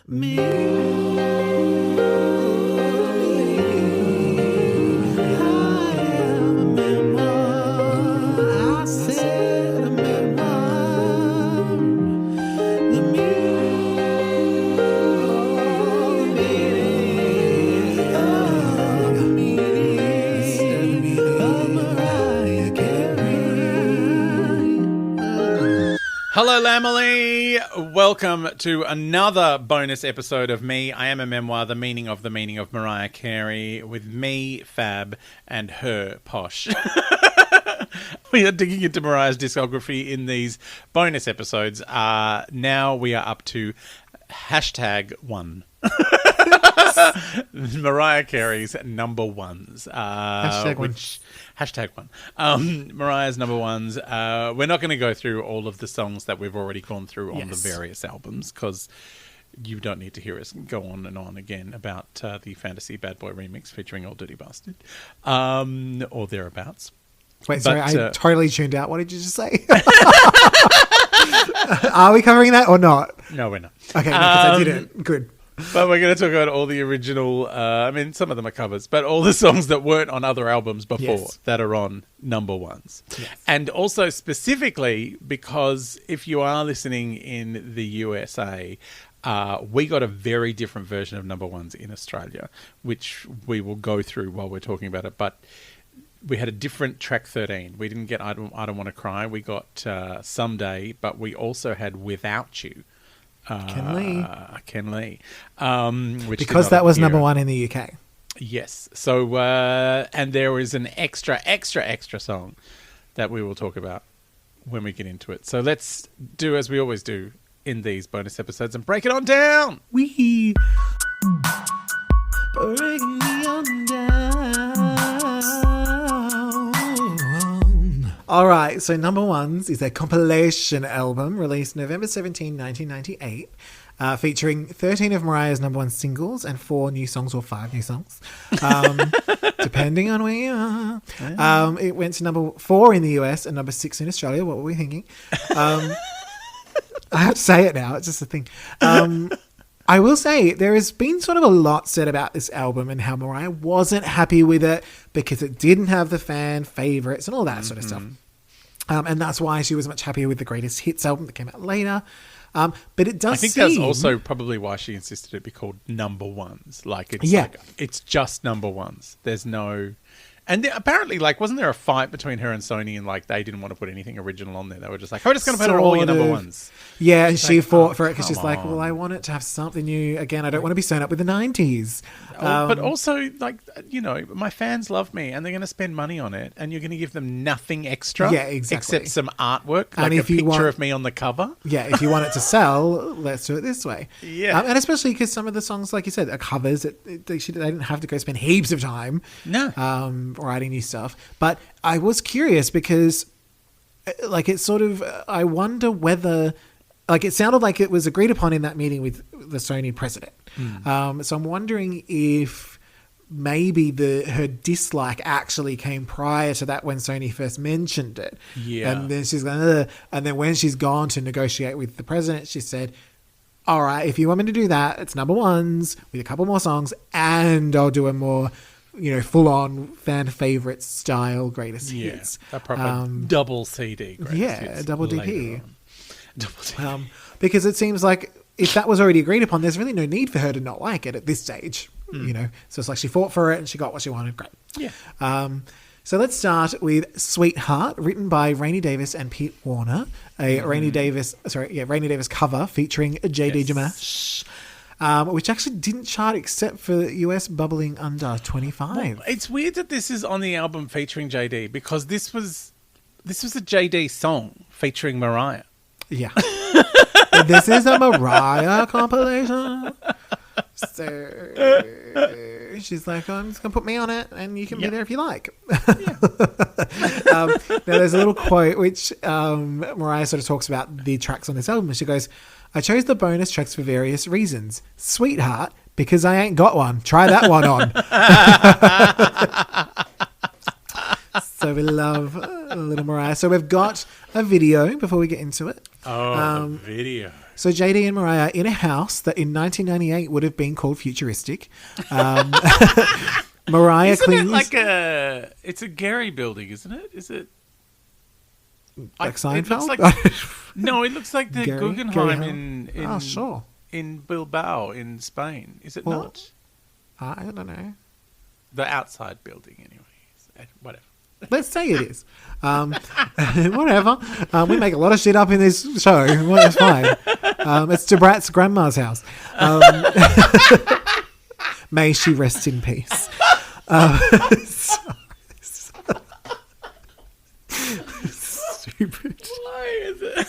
Me. Hello, Lamely. Welcome to another bonus episode of Me. I Am a Memoir, the meaning of Mariah Carey, with me, Fab, and her, Posh. We are digging into Mariah's discography in these bonus episodes. Now we are up to #1. Mariah Carey's number ones. #1. Mariah's number ones. We're not going to go through all of the songs that we've already gone through on the various albums, because you don't need to hear us go on and on again about the Fantasy Bad Boy remix featuring Old Dirty Bastard, or thereabouts. Wait, sorry, I totally tuned out. What did you just say? Are we covering that or not? No, we're not. Okay, because I didn't. Good. But we're going to talk about all the original, some of them are covers, but all the songs that weren't on other albums before that are on number ones. Yes. And also specifically because if you are listening in the USA, we got a very different version of number ones in Australia, which we will go through while we're talking about it. But we had a different track 13. We didn't get I Don't Want to Cry. We got Someday, but we also had Without You. Ken Lee. Which because that was number one in the UK. Yes. So, and there is an extra song that we will talk about when we get into it. So let's do as we always do in these bonus episodes and break it on down. Wee. Breaking me on down. All right, so number ones is a compilation album released November 17, 1998, featuring 13 of Mariah's number one singles and 4 new songs or 5 new songs, depending on where you are. It went to number 4 in the US and number 6 in Australia. What were we thinking? I have to say it now. It's just a thing. I will say there has been sort of a lot said about this album and how Mariah wasn't happy with it because it didn't have the fan favorites and all that sort of stuff. And that's why she was much happier with the Greatest Hits album that came out later. But it does seem... that's also probably why she insisted it be called number ones. Like, it's just number ones. There's no... And apparently, wasn't there a fight between her and Sony and, they didn't want to put anything original on there? They were just like, we're just going to put all your number ones. Yeah, and she fought for it because she's like, well, I want it to have something new. Again, I don't want to be sewn up with the 90s. But also, my fans love me and they're going to spend money on it and you're going to give them nothing extra. Yeah, exactly. Except some artwork, like a picture of me on the cover. Yeah, if you want it to sell, let's do it this way. Yeah. And especially because some of the songs, like you said, are covers. They didn't have to go spend heaps of time. No. Writing new stuff. But I was curious because it's sort of, I wonder whether, it sounded like it was agreed upon in that meeting with the Sony president. So I'm wondering if maybe her dislike actually came prior to that when Sony first mentioned it. Yeah. And then she's going, ugh. And then when she's gone to negotiate with the president, she said, all right, if you want me to do that, it's number ones with a couple more songs and I'll do a more full-on fan favorite style greatest hits. A proper double CD greatest hits. A double DP. Because it seems like if that was already agreed upon, there's really no need for her to not like it at this stage. So it's like she fought for it and she got what she wanted. Great. Yeah. So let's start with Sweetheart, written by Rainey Davis and Pete Warner. Rainey Davis cover featuring J.D. Jamash. Which actually didn't chart except for the US bubbling under 25. Well, it's weird that this is on the album featuring JD because this was a JD song featuring Mariah. Yeah. This is a Mariah compilation. So she's like, I'm just going to put me on it and you can be there if you like. Now there's a little quote which Mariah sort of talks about the tracks on this album. And she goes, I chose the bonus tracks for various reasons. Sweetheart, because I ain't got one. Try that one on. So we love a little Mariah. So we've got a video before we get into it. Oh, video. So JD and Mariah in a house that in 1998 would have been called futuristic. Mariah Isn't clings... it like a... It's a Gehry building, isn't it? Is it... Like Seinfeld? It looks like, no, it looks like the Gehry? Guggenheim Gehry sure. in Bilbao in Spain. Is it not? I don't know. The outside building, anyway. Whatever. Let's say it is. Whatever. We make a lot of shit up in this show. Well, it's fine. It's DaBrat's grandma's house. May she rest in peace. Stupid. Why is it?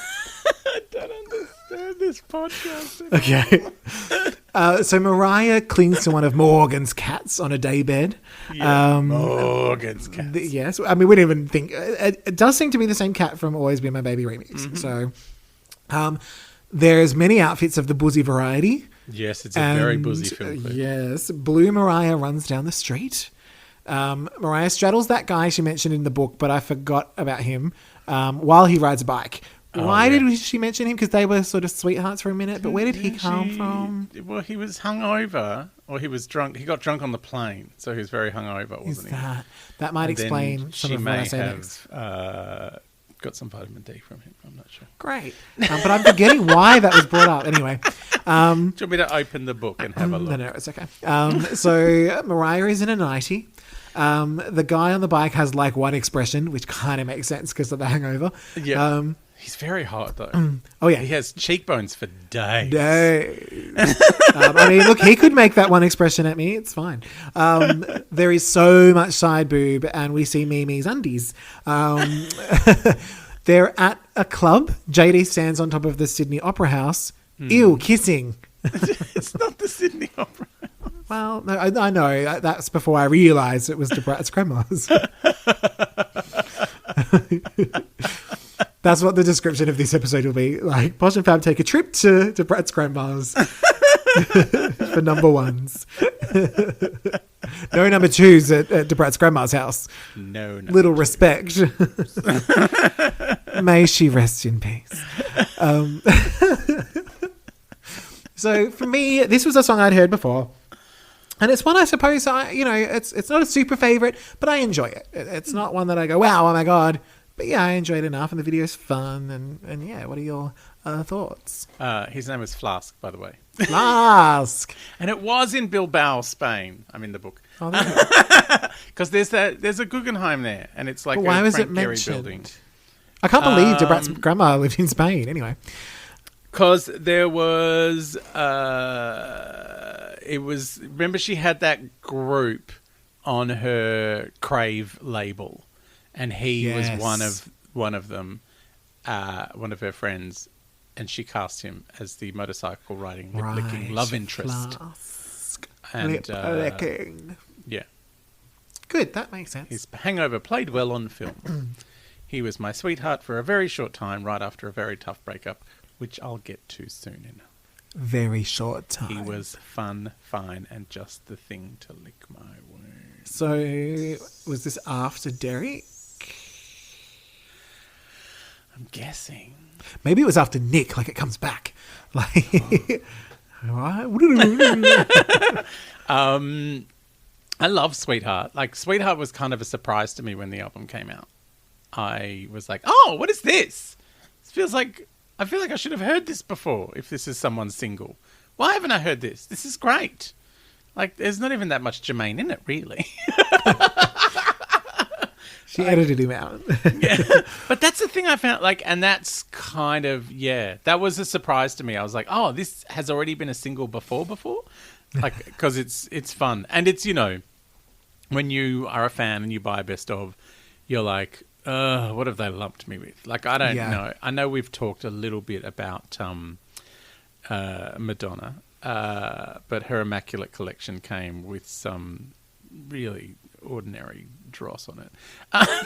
I don't understand this podcast. Okay. So Mariah clings to one of Morgan's cats on a daybed. Yeah, Morgan's cat. Yes. I mean, we didn't even think... It does seem to be the same cat from Always Be My Baby remix. Mm-hmm. So there's many outfits of the boozy variety. Yes, it's a very boozy film clip. Yes. Blue Mariah runs down the street. Mariah straddles that guy she mentioned in the book, but I forgot about him while he rides a bike. Why did she mention him? Because they were sort of sweethearts for a minute, but where did he come from? Well, he was hungover, or he was drunk. He got drunk on the plane, so he was very hungover, wasn't he? That might explain some of what I say next. Got some vitamin D from him. I'm not sure. Great. But I'm forgetting why that was brought up. Anyway. Do you want me to open the book and have a look? No, it's okay. So Mariah is in a nightie. The guy on the bike has like one expression, which kind of makes sense because of the hangover. Yeah. He's very hot though. Oh yeah. He has cheekbones for days. I mean, look, he could make that one expression at me. It's fine. There is so much side boob and we see Mimi's undies. They're at a club. JD stands on top of the Sydney Opera House. Ew, kissing. It's not the Sydney Opera House. Well, no, I know. That's before I realised it was DaBrat's grandma's. That's what the description of this episode will be. Like, Posh and Fab take a trip to DaBrat's grandma's for number ones. No number twos at DaBrat's grandma's house. No. Little respect. May she rest in peace. So for me, this was a song I'd heard before. And it's one I suppose, it's not a super favourite, but I enjoy it. It's not one that I go, wow, oh my God. But yeah, I enjoyed it enough, and the video's fun, and yeah, what are your thoughts? His name is Flask, by the way. Flask! And it was in Bilbao, Spain. I'm in the book. Oh, because there's a Guggenheim there, and it's like why a was Frank it Gehry mentioned? building. I can't believe DaBrat's grandma lived in Spain, anyway. Because there was... remember she had that group on her Crave label, and he was one of them, one of her friends, and she cast him as the motorcycle riding, lip-licking love interest. Flask. And lip-licking. Yeah. Good, that makes sense. His hangover played well on film. He was my sweetheart for a very short time, right after a very tough breakup, which I'll get to soon enough. Very short time. He was fun, fine, and just the thing to lick my wound. So, was this after Derek? I'm guessing. Maybe it was after Nick, like it comes back. Like, I love Sweetheart. Like, Sweetheart was kind of a surprise to me when the album came out. I was like, oh, what is this? I feel like I should have heard this before if this is someone's single. Why haven't I heard this? This is great. Like, there's not even that much Jermaine in it, really. She edited him out. Yeah. But that's the thing I found, like, and that's kind of, that was a surprise to me. I was like, oh, this has already been a single before? Like, because it's fun. And it's, when you are a fan and you buy a best of, you're like, what have they lumped me with? Like, I don't know. I know we've talked a little bit about Madonna, but her Immaculate Collection came with some really ordinary dross on it.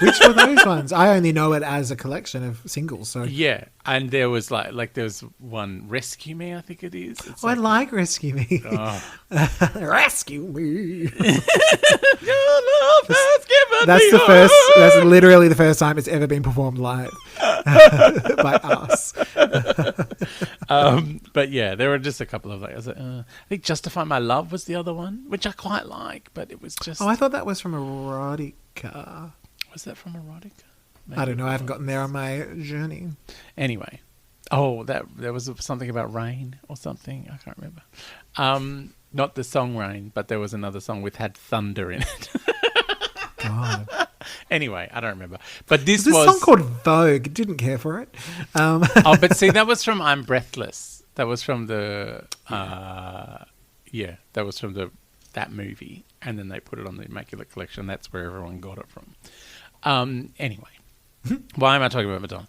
Which were those ones? I only know it as a collection of singles. So yeah, and there was like there was one, Rescue Me, I think it is. I like Rescue Me. Oh. Rescue Me. Your love has given That's me the first. hope. That's literally the first time it's ever been performed live by us. But yeah, there were just a couple of I think Justify My Love was the other one, which I quite like, but it was just... Oh, I thought that was from Erotica. Was that from Erotica? Maybe I don't know. I haven't gotten there on my journey. Anyway. Oh, there was something about rain or something. I can't remember. Not the song Rain, but there was another song with had thunder in it. God. Anyway, I don't remember. But this was a song called Vogue. Didn't care for it. But see, that was from I'm Breathless. That was from the that was from that movie, and then they put it on the Immaculate Collection. That's where everyone got it from. Anyway. Why am I talking about Madonna?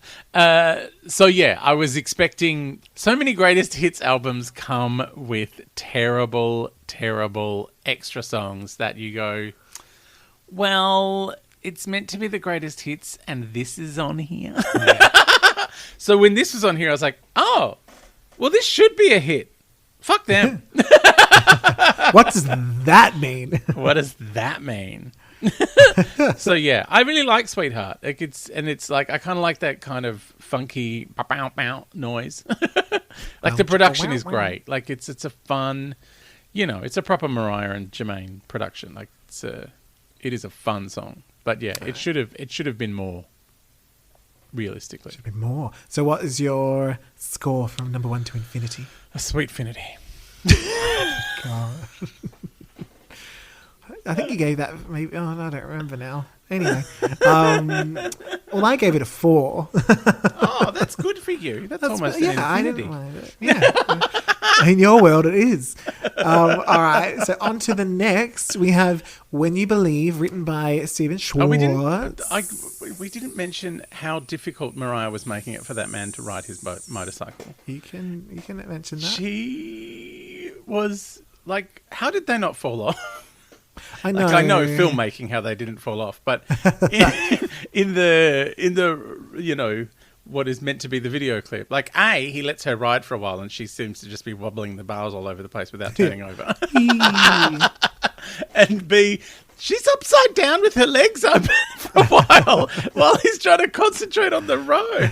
So yeah, I was expecting so many greatest hits albums come with terrible, terrible extra songs that you go, well, it's meant to be the greatest hits and this is on here. Yeah. So when this was on here, I was like, oh, well, this should be a hit. Fuck them. What does that mean? What does that mean? So yeah, I really like Sweetheart. It's like I kind of like that kind of funky bow bow noise. Like the production is great. Like it's a fun, it's a proper Mariah and Jermaine production. Like it is a fun song. But yeah, it should have been more. Realistically, should be more. So what is your score from number 1 to infinity? A sweetfinity. God. I think you gave that maybe. Oh, no, I don't remember now. Anyway, well, I gave it a 4. Oh, that's good for you. That's almost an infinity. I didn't mind it. Yeah, in your world, it is. All right, so on to the next. We have "When You Believe," written by Stephen Schwartz. We didn't mention how difficult Mariah was making it for that man to ride his motorcycle. You can mention that. She was like, how did they not fall off? I know. Like, I know filmmaking how they didn't fall off, but in the what is meant to be the video clip, like he lets her ride for a while and she seems to just be wobbling the bars all over the place without turning over, and B, she's upside down with her legs open for a while he's trying to concentrate on the road.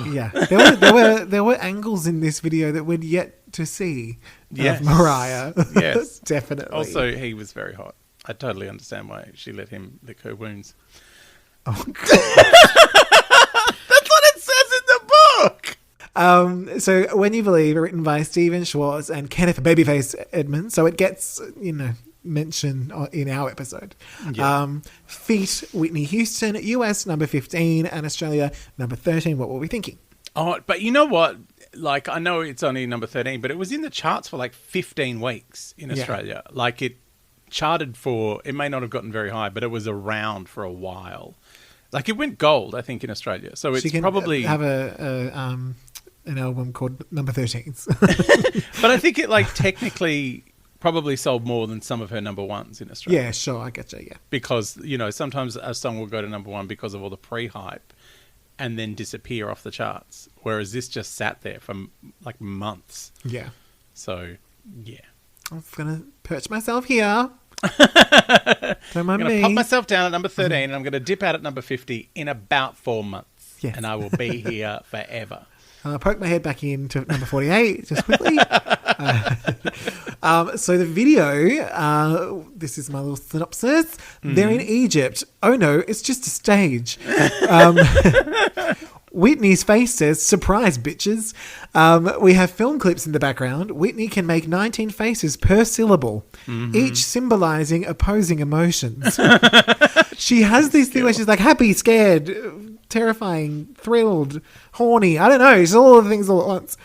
Yeah, there were angles in this video that we'd yet to see. Yes. Of Mariah. Yes, definitely. Also, he was very hot. I totally understand why she let him lick her wounds. Oh God. That's what it says in the book. So "When You Believe," written by Stephen Schwartz and Kenneth Babyface Edmonds, so it gets mention in our episode. Yeah. Feat Whitney Houston, US number 15 and Australia number 13. What were we thinking? Oh, but you know what? Like, I know it's only number 13, but it was in the charts for like 15 weeks in Australia. Like, it charted it may not have gotten very high, but it was around for a while. Like, it went gold, I think, in Australia. So it's probably have an album called Number 13s. But I think it technically probably sold more than some of her number ones in Australia. Yeah, sure, I get you, yeah. Because, sometimes a song will go to number 1 because of all the pre-hype and then disappear off the charts. Whereas this just sat there for months. Yeah. So, yeah. I'm going to perch myself here. Don't mind me. I'm going to pop myself down at number 13 and I'm going to dip out at number 50 in about 4 months. Yes. And I will be here forever. I'll poke my head back into number 48 just quickly. So the video, this is my little synopsis. They're in Egypt. Oh no, it's just a stage. Whitney's face says, "Surprise, bitches." We have film clips in the background. Whitney can make 19 faces per syllable, each symbolizing opposing emotions. She has these things where she's like happy, scared, terrifying, thrilled, horny. I don't know. She's all the things all at once.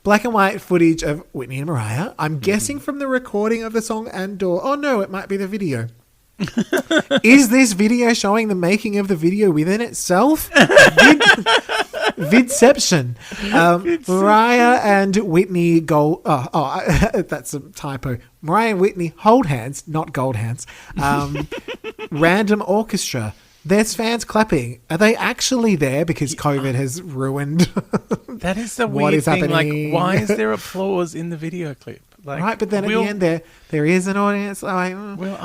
Black and white footage of Whitney and Mariah. I'm guessing from the recording of the song oh no, it might be the video. Is this video showing the making of the video within itself? Vidception. Mariah and Whitney that's a typo. Mariah and Whitney hold hands, not gold hands. Random orchestra. There's fans clapping. Are they actually there because COVID has ruined that is the what weird is thing. happening? Like, why is there applause in the video clip? Like, right, but then at the end there is an audience. Like, well,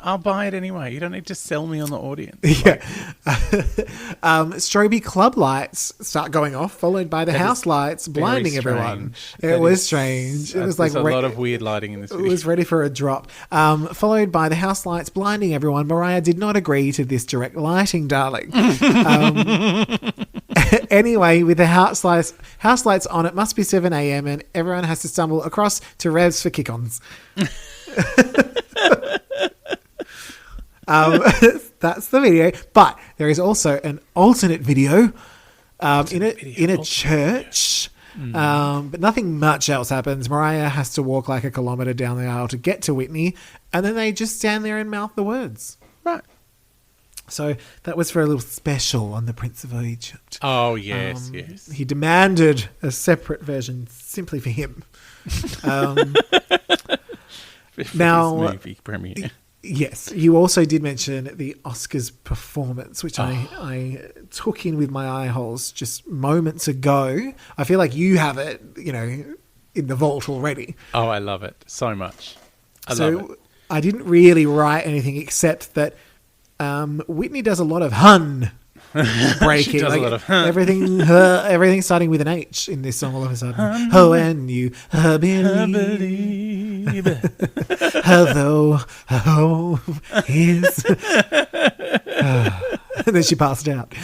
I'll buy it anyway. You don't need to sell me on the audience. Yeah. Stroby club lights start going off, followed by the house lights blinding everyone. It was strange. It was like there's a lot of weird lighting in this video. It was ready for a drop. Followed by the house lights blinding everyone. Mariah did not agree to this direct lighting, darling. Anyway, with the house lights on, it must be 7 a.m. and everyone has to stumble across to Revs for kick-ons. That's the video, but there is also an alternate video in a church. But nothing much else happens. Mariah has to walk like a kilometre down the aisle to get to Whitney, and then they just stand there and mouth the words. Right. So that was for a little special on the Prince of Egypt. Oh, yes, yes. He demanded a separate version simply for him. Now, movie premiere. Yes, you also did mention the Oscars performance, which I took in with my eye holes just moments ago. I feel like you have it, in the vault already. Oh, I love it so much. I love it. I didn't really write anything except that Whitney does a lot of hun breaking. She does a lot of hun. Everything starting with an H in this song all of a sudden. Oh, and you believe. Although is. And then she passed out.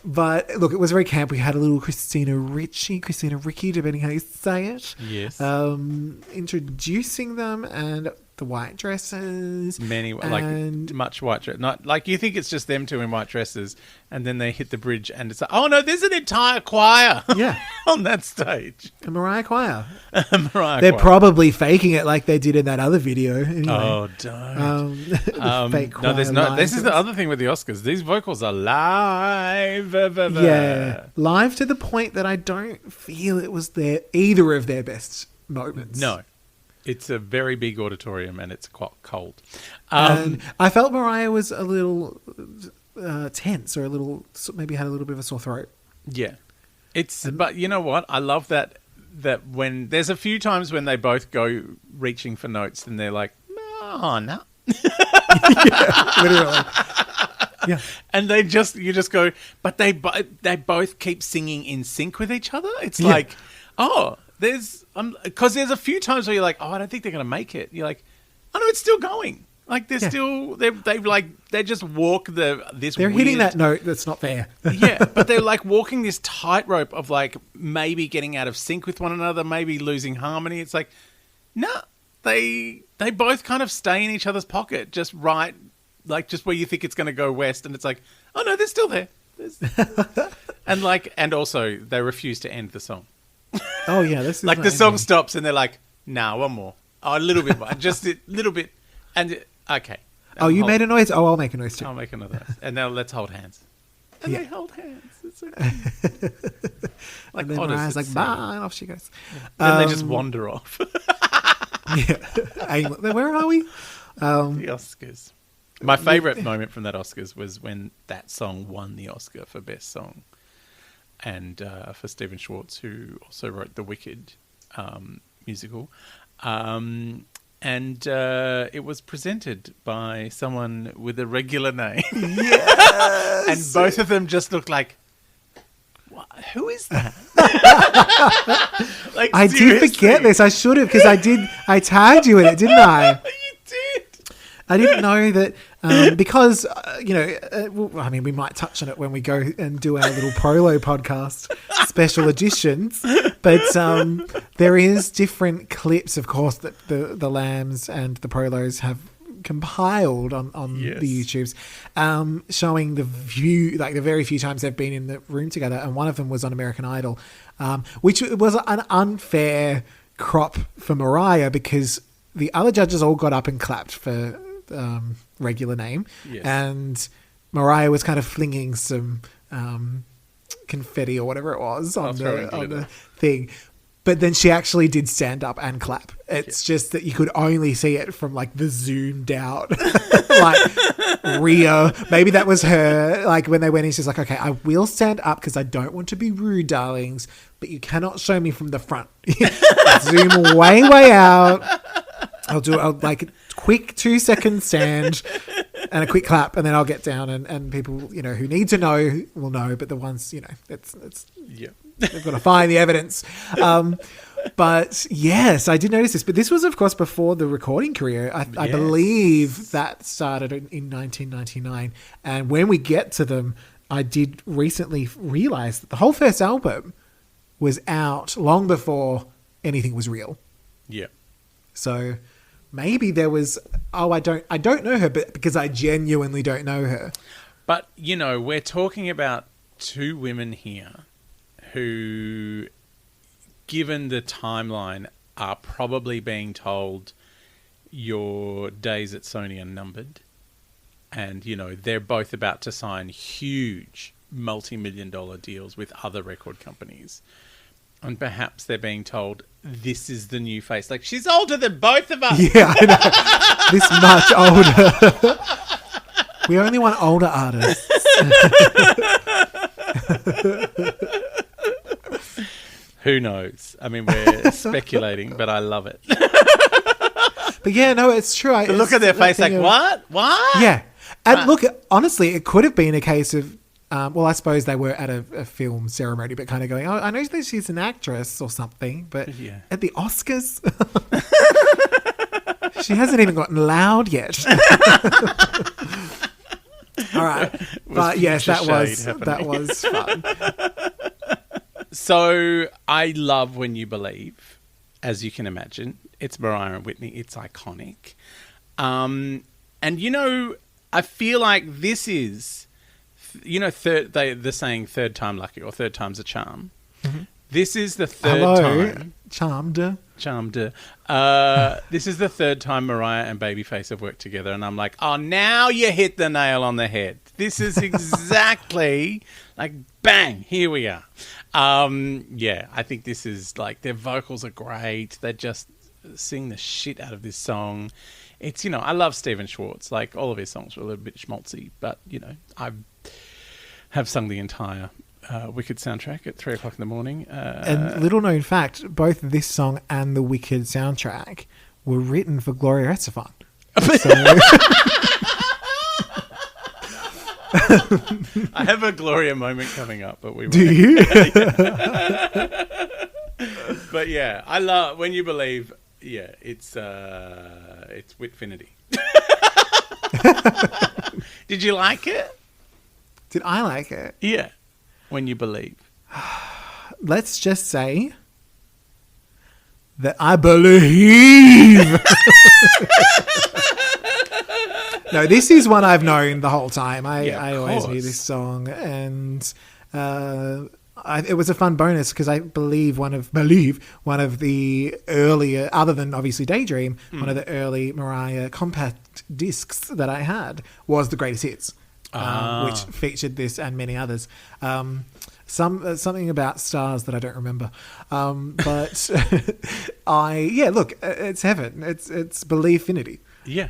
But look, it was very camp. We had a little Christina Ricci, depending how you say it. Yes. Introducing them and the white dresses. Much white dress. Not like you think it's just them two in white dresses, and then they hit the bridge, and it's like, oh no, there's an entire choir. Yeah. On that stage. A Mariah choir. They're probably faking it like they did in that other video. Anyway. Oh, don't. Fake choir. No, there's no. This is the other thing with the Oscars. These vocals are live. Yeah, live to the point that I don't feel it was either of their best moments. No. It's a very big auditorium and it's quite cold. And I felt Mariah was a little tense or maybe had a little bit of a sore throat. Yeah. But you know what? I love that when there's a few times when they both go reaching for notes and they're like, oh, no. Yeah, literally. Yeah. And you just go, but they both keep singing in sync with each other. It's like, oh, because there's a few times where you're like, oh, I don't think they're going to make it. You're like, oh no, it's still going. Like they're still, they just walk they're hitting that note that's not there. Yeah, but they're like walking this tightrope of like maybe getting out of sync with one another, maybe losing harmony. It's like, no, they both kind of stay in each other's pocket, just right, like just where you think it's going to go west, and it's like, oh no, they're still there. And also they refuse to end the song. Oh yeah, this is like the song stops and they're like, nah, one more. Oh, a little bit more. Just a little bit. And okay. Oh, you made a noise? Oh, I'll make a noise too. I'll make another noise. And now let's hold hands. And they hold hands. It's okay. Like, and then Mariah's like, bye, and off she goes. Then they just wander off. Yeah. Where are we? The Oscars. My favourite moment from that Oscars was when that song won the Oscar for Best Song. And for Stephen Schwartz, who also wrote the Wicked musical. And it was presented by someone with a regular name. Yes! And both of them just looked like, what? Who is that? Like, I did forget this. I should have, because I tagged you in it, didn't I? You did. I didn't know that because, we might touch on it when we go and do our little Prolo podcast special editions. But there is different clips, of course, that the Lambs and the Prolos have compiled on the YouTubes, showing the very few times they've been in the room together. And one of them was on American Idol, which was an unfair crop for Mariah because the other judges all got up and clapped for regular name. Yes. And Mariah was kind of flinging some confetti or whatever it was on the thing. But then she actually did stand up and clap. It's just that you could only see it from like the zoomed out, like Rio. Maybe that was her. Like when they went in, she's like, okay, I will stand up because I don't want to be rude, darlings, but you cannot show me from the front. Zoom way out. I'll do like a quick 2-second stand and a quick clap, and then I'll get down and people, who need to know will know, but the ones, it's they've got to find the evidence. But yes, I did notice this. But this was, of course, before the recording career. I believe that started in 1999. And when we get to them, I did recently realize that the whole first album was out long before anything was real. Yeah. So maybe there was, I don't know her, but because I genuinely don't know her. But, we're talking about two women here who, given the timeline, are probably being told your days at Sony are numbered. And, they're both about to sign huge multi-million-dollar deals with other record companies. And perhaps they're being told, this is the new face. Like, she's older than both of us. Yeah, I know. This much older. We only want older artists. Who knows? I mean, we're speculating, but I love it. But yeah, no, it's true. Look at their face like, what? What? Yeah. And look, honestly, it could have been a case of, I suppose they were at a film ceremony, but kind of going, I know that she's an actress or something, but at the Oscars, she hasn't even gotten loud yet. All right. But yes, that was fun. So I love When You Believe, as you can imagine. It's Mariah and Whitney. It's iconic. And, I feel like this is, they're saying third time lucky or third time's a charm. Mm-hmm. This is the third time. Charmed. This is the third time Mariah and Babyface have worked together. And I'm like, oh, now you hit the nail on the head. This is exactly like, bang, here we are. I think this is like, their vocals are great. They just sing the shit out of this song. It's, I love Stephen Schwartz. Like, all of his songs were a little bit schmaltzy, but, I have sung the entire Wicked soundtrack at 3 o'clock in the morning. And little known fact, both this song and the Wicked soundtrack were written for Gloria Estefan. So... I have a Gloria moment coming up, but we won't. Do you? But yeah, I love When You Believe. Yeah, it's Whitfinity. Did you like it? Did I like it? Yeah. When You Believe. Let's just say that I believe. No, this is one I've known the whole time. I always hear this song, and it was a fun bonus because I believe one of the earlier, other than obviously Daydream, one of the early Mariah compact discs that I had was the Greatest Hits, which featured this and many others. Something about stars that I don't remember, but look, it's heaven. It's Believe-finity. Yeah.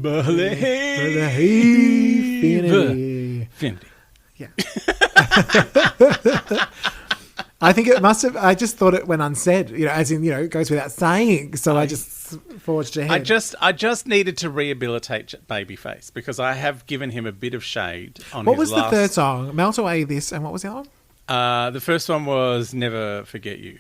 Believe-finity. Yeah. I think it must have. I just thought it went unsaid, as in, it goes without saying. So I just forged ahead. I just needed to rehabilitate Babyface because I have given him a bit of shade on What was the third song? Melt Away This, and what was the other one? The first one was Never Forget You.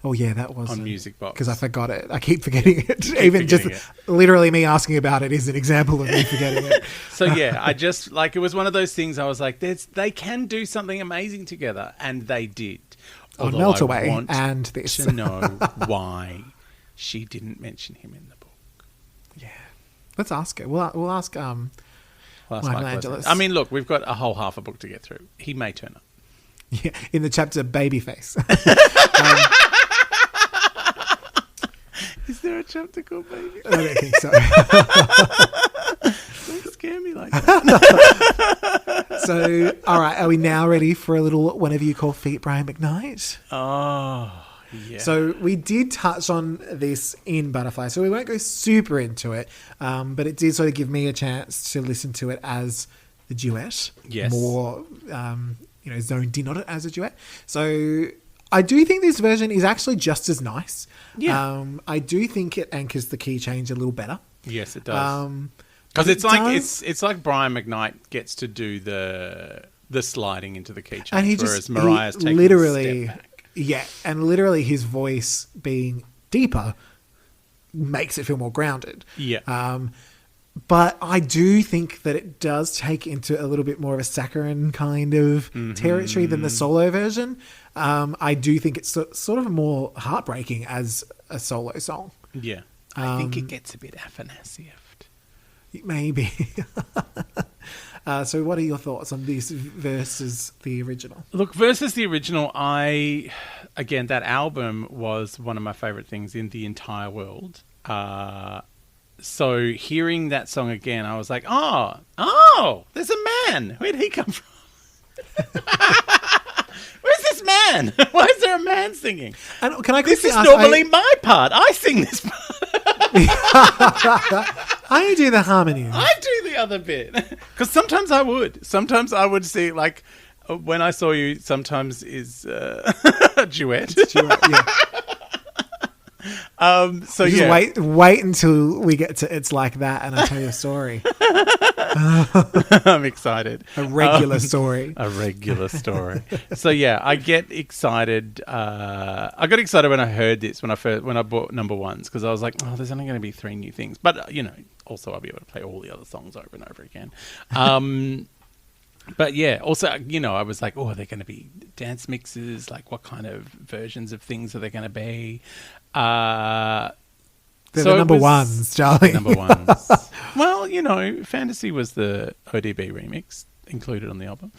Oh yeah, that was on Music Box. Because I forgot it. I keep forgetting it. Even just literally me asking about it is an example of me forgetting it. So yeah, I just it was one of those things. I was like, they can do something amazing together, and they did. On Melt Away and this. To know why she didn't mention him in the book. Yeah, let's ask her. We'll ask Michael Angelis. I mean, look, we've got a whole half a book to get through. He may turn up. Yeah, in the chapter Babyface. Is there a chapter called Babyface? I don't think so. Don't scare me like that. So, all right, are we now ready for a little Whenever You Call Feet, Brian McKnight? Oh, Yeah. So we did touch on this in Butterfly, so we won't go super into it, but it did sort of give me a chance to listen to it as the duet. Yes. More, zoned in on it as a duet. So I do think this version is actually just as nice. Yeah. I do think it anchors the key change a little better. Yes, it does. Because it's like Brian McKnight gets to do the sliding into the key change, and whereas Mariah's taking literally, a step back. Yeah, and literally his voice being deeper makes it feel more grounded. Yeah. But I do think that it does take into a little bit more of a saccharine kind of territory than the solo version. I do think it's sort of more heartbreaking as a solo song. Yeah. I think it gets a bit Afanasieved. Maybe. So what are your thoughts on this versus the original? Look, versus the original, again, that album was one of my favourite things in the entire world. So hearing that song again, I was like, oh, there's a man. Where'd he come from? Where's this man? Why is there a man singing? And can I this is ask, normally my part. I sing this part. I do the harmony. I do the other bit. Because sometimes I would. Sometimes I would see, like, When I Saw You sometimes is a duet. It's duet, yeah. So just yeah. Wait until we get to It's Like That and I tell you a story. I'm excited. A regular story. A regular story. So yeah, I get excited. I got excited when I heard this when I bought number ones, because I was like, oh, there's only going to be 3 new things. But also I'll be able to play all the other songs over and over again. But yeah, also, I was like, oh, are there going to be dance mixes? Like, what kind of versions of things are there going to be? They're the number ones, Charlie. Number ones. Well, Fantasy was the ODB remix included on the album.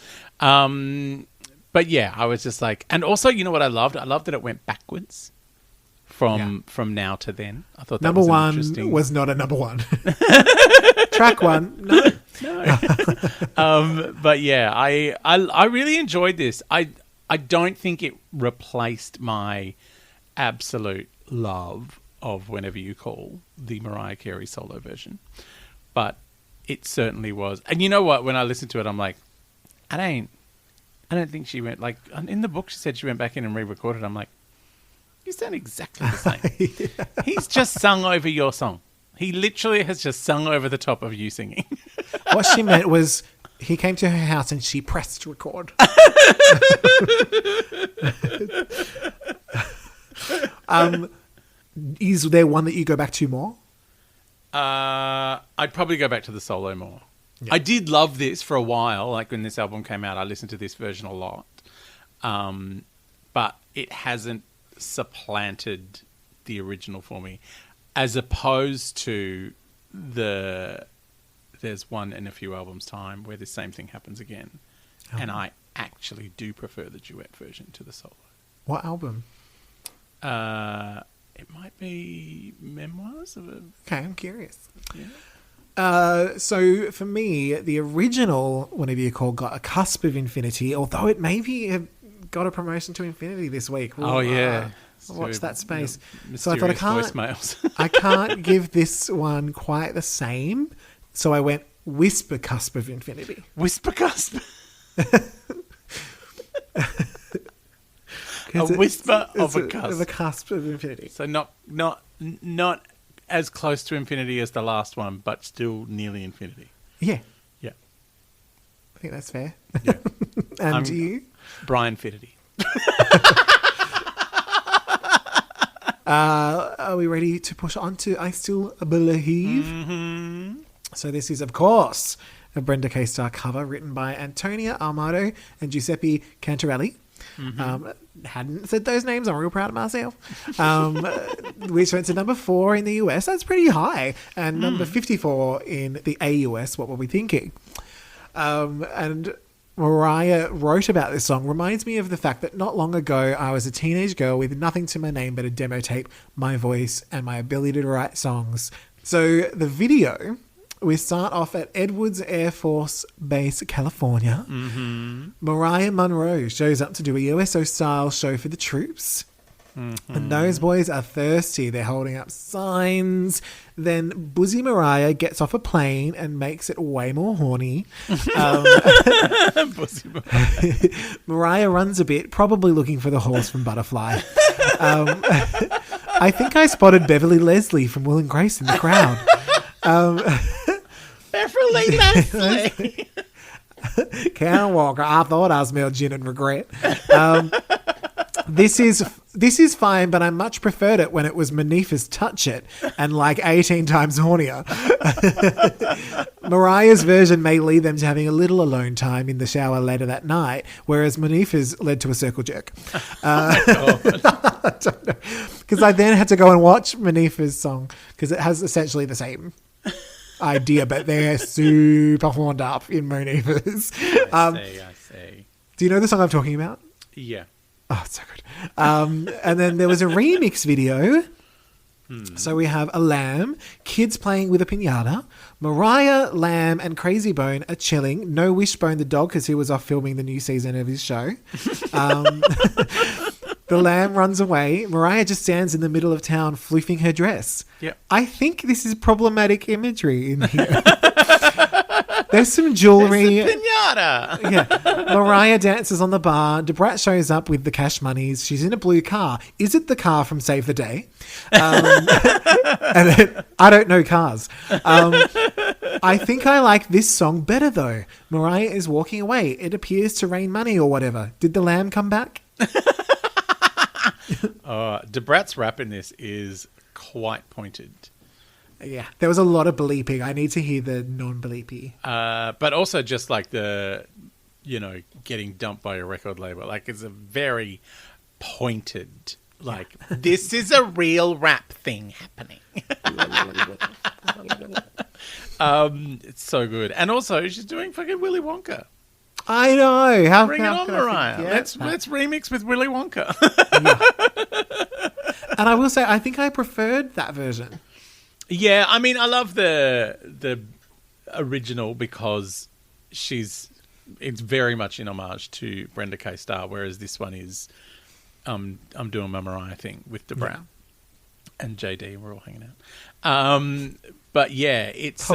But yeah, I was just like, and also, you know what I loved? I loved that it went backwards from now to then. I thought that number was one interesting. was not a number one. Track one, no. But yeah, I really enjoyed this. I don't think it replaced my absolute love of Whenever You Call, the Mariah Carey solo version, but it certainly was. And you know what? When I listened to it, I'm like, I don't think she went, like, in the book she said she went back in and re-recorded. I'm like, you sound exactly the same. Yeah. He's just sung over your song. He literally has just sung over the top of you singing. What she meant was he came to her house and she pressed record. Is there one that you go back to more? I'd probably go back to the solo more. Yeah. I did love this for a while. Like, when this album came out, I listened to this version a lot. But it hasn't supplanted the original for me, as opposed to there's one in a few albums' time where the same thing happens again. Oh. And I actually do prefer the duet version to the solo. What album? It might be Memoirs of a... Okay, I'm curious. Yeah. So for me, the original Whenever You Call got a cusp of infinity, although it maybe got a promotion to infinity this week. Oh, yeah. Watch that space. So I thought I can't give this one quite the same. So I went Whisper Cusp of Infinity. Whisper Cusp? A whisper of a cusp. Of a cusp of infinity. So not as close to infinity as the last one, but still nearly infinity. Yeah. Yeah. I think that's fair. Yeah. And you? Brian Fidity. Are we ready to push on to I Still Believe? Mm-hmm. So this is, of course, a Brenda K. Starr cover written by Antonia Armato and Giuseppe Cantarelli. Mm-hmm. Hadn't said those names. I'm real proud of myself. Which went to number 4 in the US. That's pretty high. And number 54 in the AUS. What were we thinking? And Mariah wrote about this song. Reminds me of the fact that not long ago I was a teenage girl with nothing to my name but a demo tape, my voice, and my ability to write songs. So the video... We start off at Edwards Air Force Base, California. Mm-hmm. Mariah Monroe shows up to do a USO-style show for the troops. And those boys are thirsty. They're holding up signs. Then Boozy Mariah gets off a plane and makes it way more horny. Boozy Mariah. Mariah runs a bit, probably looking for the horse from Butterfly. I think I spotted Beverly Leslie from Will and Grace in the crowd. Beverly Leslie. Karen Walker, I thought I smelled gin and regret. This is fine, but I much preferred it when it was Manifa's Touch It and like 18 times hornier. Mariah's version may lead them to having a little alone time in the shower later that night, whereas Manifa's led to a circle jerk. I don't know. Because I then had to go and watch Manifa's song because it has essentially the same idea, but they're super horned up in Manifa's. I see. Do you know the song I'm talking about? Yeah. Oh, it's so good. And then there was a remix video. So we have a lamb, kids playing with a piñata. Mariah, Lamb, and Crazy Bone are chilling. No Wishbone the dog because he was off filming the new season of his show. The lamb runs away. Mariah just stands in the middle of town floofing her dress. Yep. I think this is problematic imagery in here. There's some jewelry. It's a piñata. Yeah. Mariah dances on the bar. DaBrat shows up with the cash monies. She's in a blue car. Is it the car from Save the Day? And then, I don't know cars. I think I like this song better, though. Mariah is walking away. It appears to rain money or whatever. Did the lamb come back? DaBrat's rap in this is quite pointed. Yeah, there was a lot of bleeping. I need to hear the non-bleepy. But also just like the, getting dumped by a record label. Like it's a very pointed, like, this is a real rap thing happening. It's so good. And also she's doing fucking Willy Wonka. I know. Bring it on, Mariah. Let's remix with Willy Wonka. And I will say, I think I preferred that version. Yeah, I mean, I love the original because it's very much in homage to Brenda K. Starr, whereas this one is I'm doing my Mariah thing with DaBrat and JD. We're all hanging out. But yeah, it's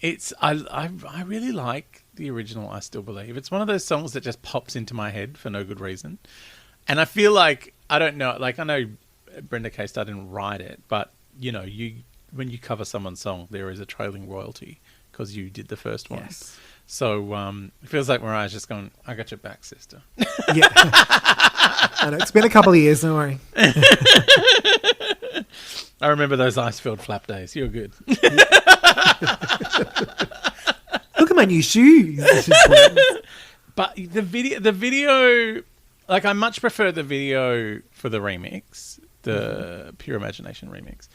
it's I really like the original. I Still Believe. It's one of those songs that just pops into my head for no good reason, and I feel like I don't know. Like I know Brenda K. Starr didn't write it, but when you cover someone's song, there is a trailing royalty because you did the first one. Yes. So it feels like Mariah's just going, I got your back, sister. Yeah. I know, it's been a couple of years, don't worry. I remember those ice-filled flap days. You're good. Look at my new shoes. But the video, like I much prefer the video for the remix, the Pure Imagination remix.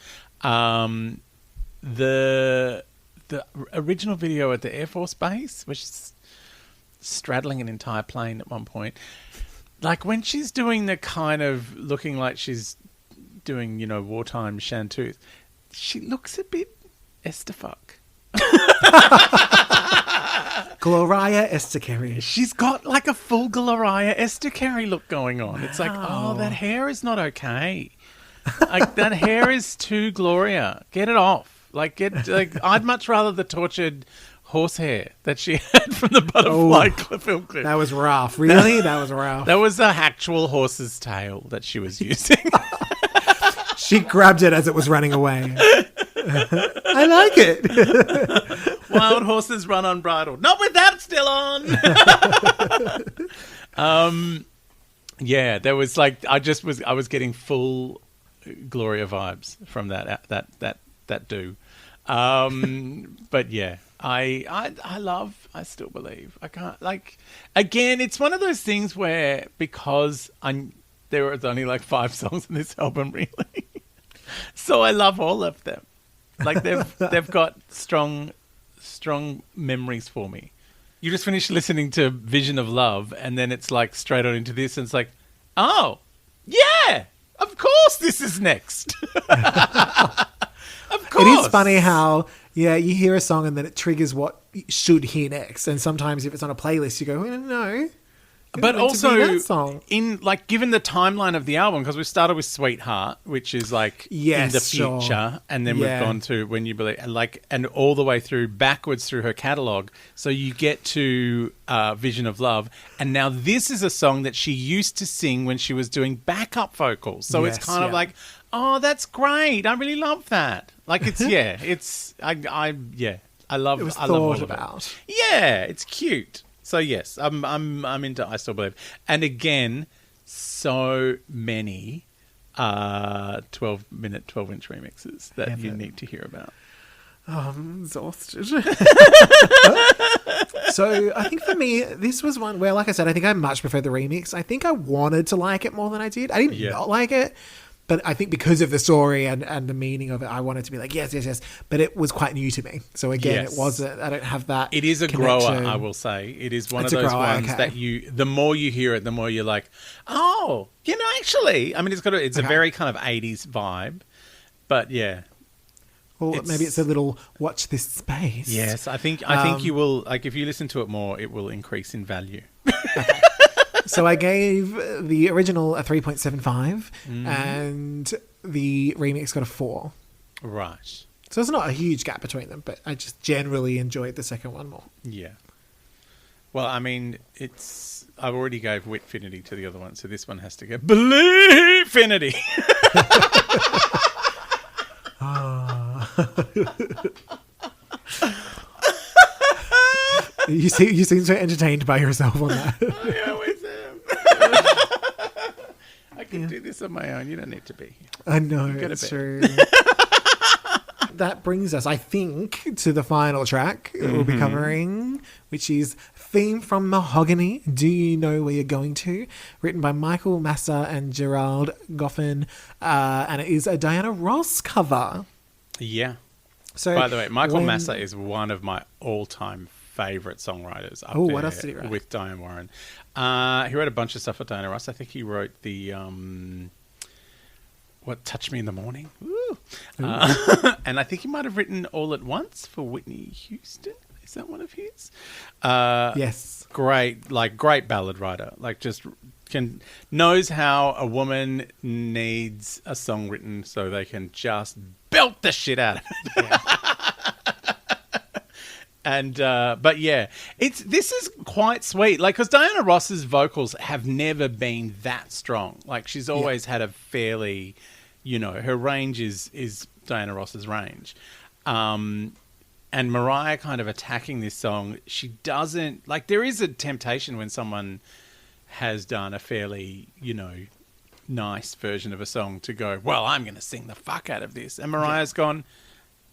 The original video at the Air Force Base, which is straddling an entire plane at one point. Like when she's doing the kind of looking like she's doing, wartime Shantuth, she looks a bit Estefuck. Gloria Estefan. She's got like a full Gloria Estefan look going on. Wow. It's like, oh, that hair is not okay. Like that hair is too Gloria. Get it off. I'd much rather the tortured horsehair that she had from the Butterfly film clip. That was rough. Really? That was rough. That was the actual horse's tail that she was using. She grabbed it as it was running away. I like it. Wild horses run unbridled. Not with that still on. Yeah, there was like I was getting full Gloria vibes from that do. But yeah, I love I Still Believe. I can't again, it's one of those things where because there are only like 5 songs in this album really. So I love all of them. Like they've got strong memories for me. You just finished listening to Vision of Love and then it's like straight on into this and it's like, oh, yeah, of course this is next. Of course. It is funny how, you hear a song and then it triggers what you should hear next. And sometimes if it's on a playlist, you go, well, no, But meant to be also, that song. in like given the timeline of the album, because we started with "Sweetheart," which is like in the future, sure. and then we've gone to "When You Believe," and all the way through backwards through her catalog. So you get to "Vision of Love," and now this is a song that she used to sing when she was doing backup vocals. So it's kind of like, oh, that's great. I really love that. Like it's I love. It was I love all thought of about. it. Yeah, it's cute. So yes, I'm into I Still Believe. And again, so many 12-minute, 12-inch remixes that you need to hear about. Oh, I'm exhausted. So I think for me, this was one where, like I said, I think I much prefer the remix. I think I wanted to like it more than I did. I didn't not like it. But I think because of the story and the meaning of it, I wanted to be like, yes. But it was quite new to me. So again, it wasn't, I don't have that. It is a connection. grower, I will say. It is one of those ones that the more you hear it, the more you're like, oh, actually, I mean, it's a very kind of 80s vibe. But yeah. Or maybe it's a little watch this space. Yes, I think you will, like, if you listen to it more, it will increase in value. Okay. So I gave the original a 3.75 and the remix got a 4. Right. So there's not a huge gap between them, but I just generally enjoyed the second one more. Yeah. Well, I mean, I've already gave Witfinity to the other one, so this one has to go Believe-finity. You seem so entertained by yourself on that. I always am. I can do this on my own. You don't need to be here. I know, it's true. That brings us, I think, to the final track that we'll be covering, which is Theme from Mahogany, Do You Know Where You're Going To? Written by Michael Massa and Gerald Goffin. And it is a Diana Ross cover. Yeah. So, by the way, Michael Massa is one of my all-time favourite songwriters up there what else did he write? With Diane Warren. He wrote a bunch of stuff for Diana Ross. I think he wrote the Touch Me in the Morning. Ooh. And I think he might have written All at Once for Whitney Houston. Is that one of his? Yes. Great ballad writer. Like just knows how a woman needs a song written so they can just belt the shit out of it. Yeah. And but yeah, this is quite sweet. Like, because Diana Ross's vocals have never been that strong. Like, she's always had a fairly, her range is Diana Ross's range. And Mariah kind of attacking this song, she doesn't like. There is a temptation when someone has done a fairly, nice version of a song to go, well, I'm going to sing the fuck out of this. And Mariah's gone,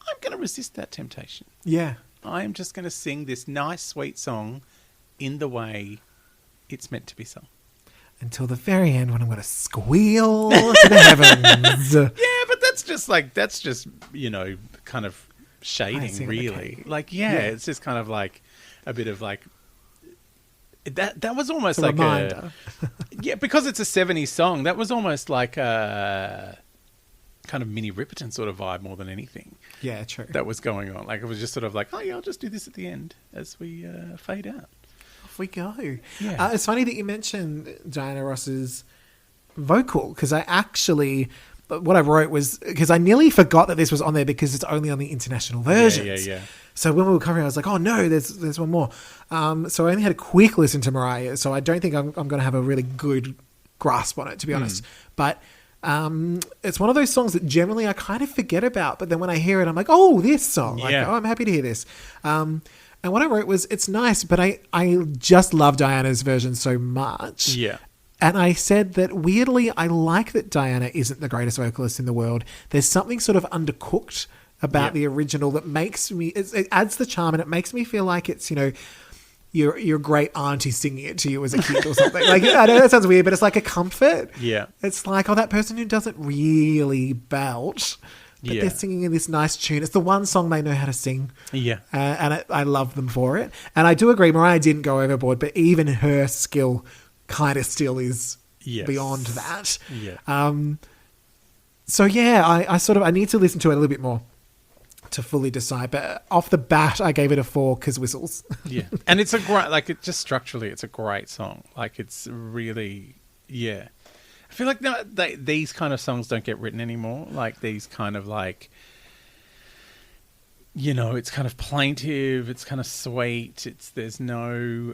I'm going to resist that temptation. Yeah. I am just going to sing this nice, sweet song in the way it's meant to be sung. Until the very end when I'm going to squeal to the heavens. Yeah, but that's just, kind of shading, really. It's just kind of like a bit of like... That was almost like reminder. Yeah, because it's a 70s song, that was almost like a... kind of Minnie Riperton sort of vibe more than anything. Yeah, true. That was going on. Like, it was just sort of like, oh yeah, I'll just do this at the end as we fade out. Off we go. Yeah. It's funny that you mentioned Diana Ross's vocal, because what I wrote was, because I nearly forgot that this was on there because it's only on the international versions. Yeah. So when we were covering, I was like, oh no, there's one more. So I only had a quick listen to Mariah, so I don't think I'm going to have a really good grasp on it, to be honest. But it's one of those songs that generally I kind of forget about, but then when I hear it, I'm like, oh, this song. Like, oh, I'm happy to hear this. And what I wrote was, it's nice, but I just love Diana's version so much. Yeah. And I said that weirdly, I like that Diana isn't the greatest vocalist in the world. There's something sort of undercooked about the original that makes me, it adds the charm, and it makes me feel like it's, your great auntie singing it to you as a kid or something. Like, I know that sounds weird, but it's like a comfort. Yeah. It's like, oh, that person who doesn't really belch, but they're singing in this nice tune. It's the one song they know how to sing. Yeah. And I love them for it. And I do agree, Mariah didn't go overboard, but even her skill kind of still is beyond that. Yeah. So yeah, I need to listen to it a little bit more. to fully decide. But off the bat, I gave it a 4 because whistles. Yeah. And it's a great, like, it just structurally, it's a great song. Like, it's really, yeah. I feel like these kind of songs don't get written anymore. Like, these kind of, like, you know, it's kind of plaintive, it's kind of sweet. There's no,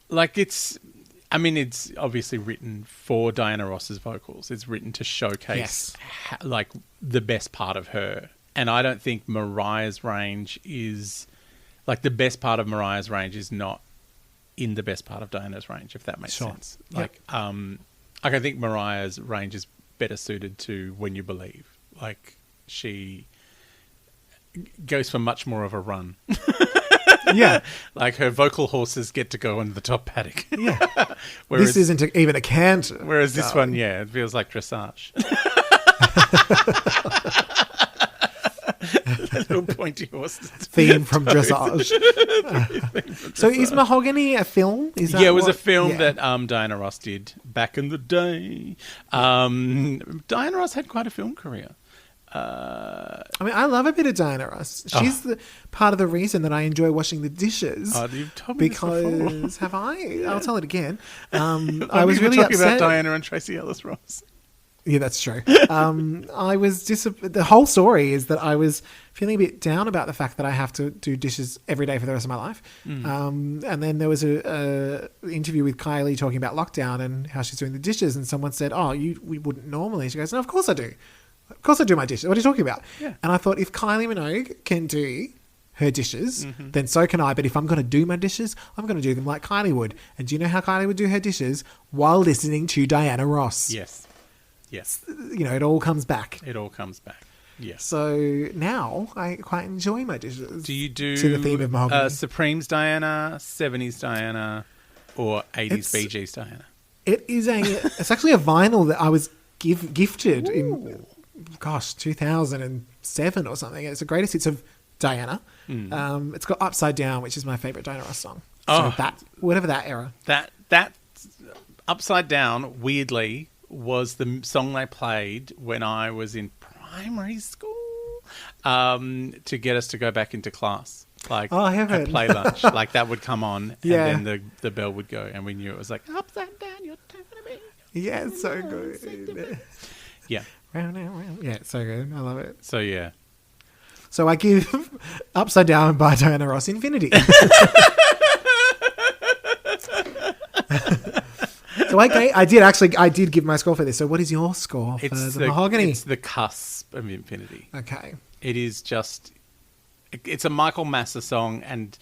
like, it's obviously written for Diana Ross's vocals. It's written to showcase, like, the best part of her. And I don't think Mariah's range is, like, the best part of Mariah's range is not in the best part of Diana's range, if that makes sense. Like, I think Mariah's range is better suited to When You Believe. Like, she goes for much more of a run. Yeah. Like, her vocal horses get to go on the top paddock. Yeah. Whereas, this isn't even a canter. Whereas this one, yeah, it feels like dressage. That little pointy horse. Theme from dressage. So is Mahogany a film? It was a film that Diana Ross did back in the day. Diana Ross had quite a film career. I mean, I love a bit of Diana Ross. She's the part of the reason that I enjoy washing the dishes. Oh, you've told me because have I? Yeah. I'll tell it again. I was really talking about Diana and Tracy Ellis Ross. Yeah, that's true. I was the whole story is that I was feeling a bit down about the fact that I have to do dishes every day for the rest of my life. And then there was a interview with Kylie talking about lockdown and how she's doing the dishes, and someone said, "Oh, we wouldn't normally." She goes, "No, of course I do. Of course I do my dishes. What are you talking about?" Yeah. And I thought, if Kylie Minogue can do her dishes, then so can I. But if I'm going to do my dishes, I'm going to do them like Kylie would. And do you know how Kylie would do her dishes? While listening to Diana Ross. Yes. Yes. You know, it all comes back. It all comes back. Yes. So now I quite enjoy my dishes. Do you do to the theme of Mahogany? Supremes Diana, 70s Diana, or 80s Bee Gees Diana? It's actually a vinyl that I was gifted in 2007 or something. It's the greatest hits of Diana. It's got Upside Down, which is my favourite Diana Ross song. So whatever that era. That Upside Down, weirdly, was the song they played when I was in primary school to get us to go back into class. Like, I haven't. At play lunch. Like, that would come on and then the bell would go and we knew it was like, upside down, you're talking to me. Yeah, it's so good. Yeah. Round and round. Yeah, it's so good. I love it. So, yeah. So I give Upside Down by Diana Ross infinity. So I did give my score for this. So what is your score for the Mahogany? It's the cusp of infinity. Okay. It is just, it's a Michael Massa song, and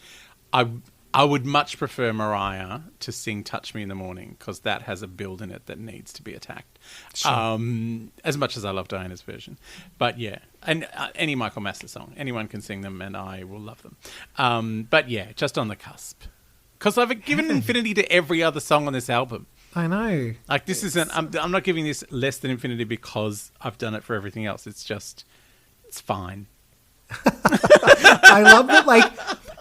I would much prefer Mariah to sing Touch Me in the Morning, because that has a build in it that needs to be attacked. Sure. As much as I love Diana's version. But yeah, and any Michael Massa song, anyone can sing them and I will love them. But yeah, just on the cusp. Because I've given infinity to every other song on this album. I know. Like, this isn't, I'm not giving this less than infinity because I've done it for everything else. It's just, it's fine. I love that, like,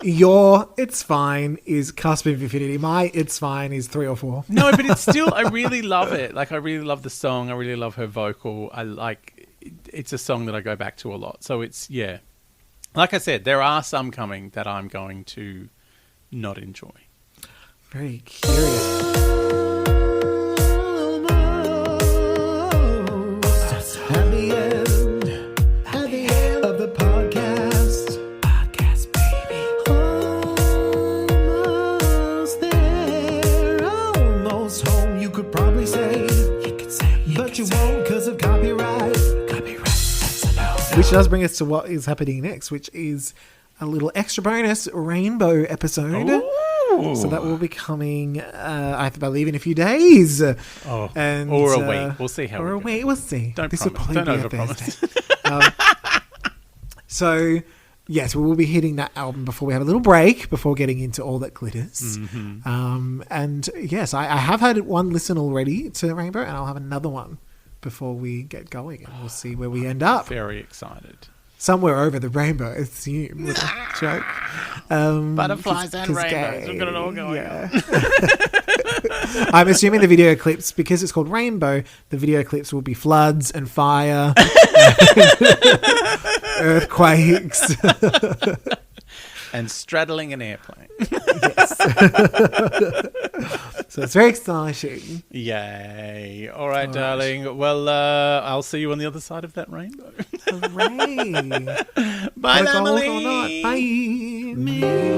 your it's fine is cusp of infinity. My it's fine is 3 or 4. No, but it's still, I really love it. Like, I really love the song. I really love her vocal. It's a song that I go back to a lot. So it's, yeah. Like I said, there are some coming that I'm going to not enjoy. Very curious. Which does bring us to what is happening next, which is a little extra bonus rainbow episode. Ooh. So that will be coming, I believe, in a few days. Or a week. We'll see how. Or a week. We'll see. Don't overpromise. So, yes, we will be hitting that album before we have a little break before getting into All That Glitters. Mm-hmm. And yes, I have had one listen already to Rainbow, and I'll have another one before we get going, and we'll see where we end up. Very excited. Somewhere over the rainbow, I assume. With a joke. Butterflies and rainbows. We've got it all going on. I'm assuming the video clips, because it's called Rainbow, the video clips will be floods and fire earthquakes. And straddling an airplane. Yes. So it's very exciting. Yay. All right, darling. Well, I'll see you on the other side of that rainbow. Hooray. Bye, Gold or Emily. not. Bye.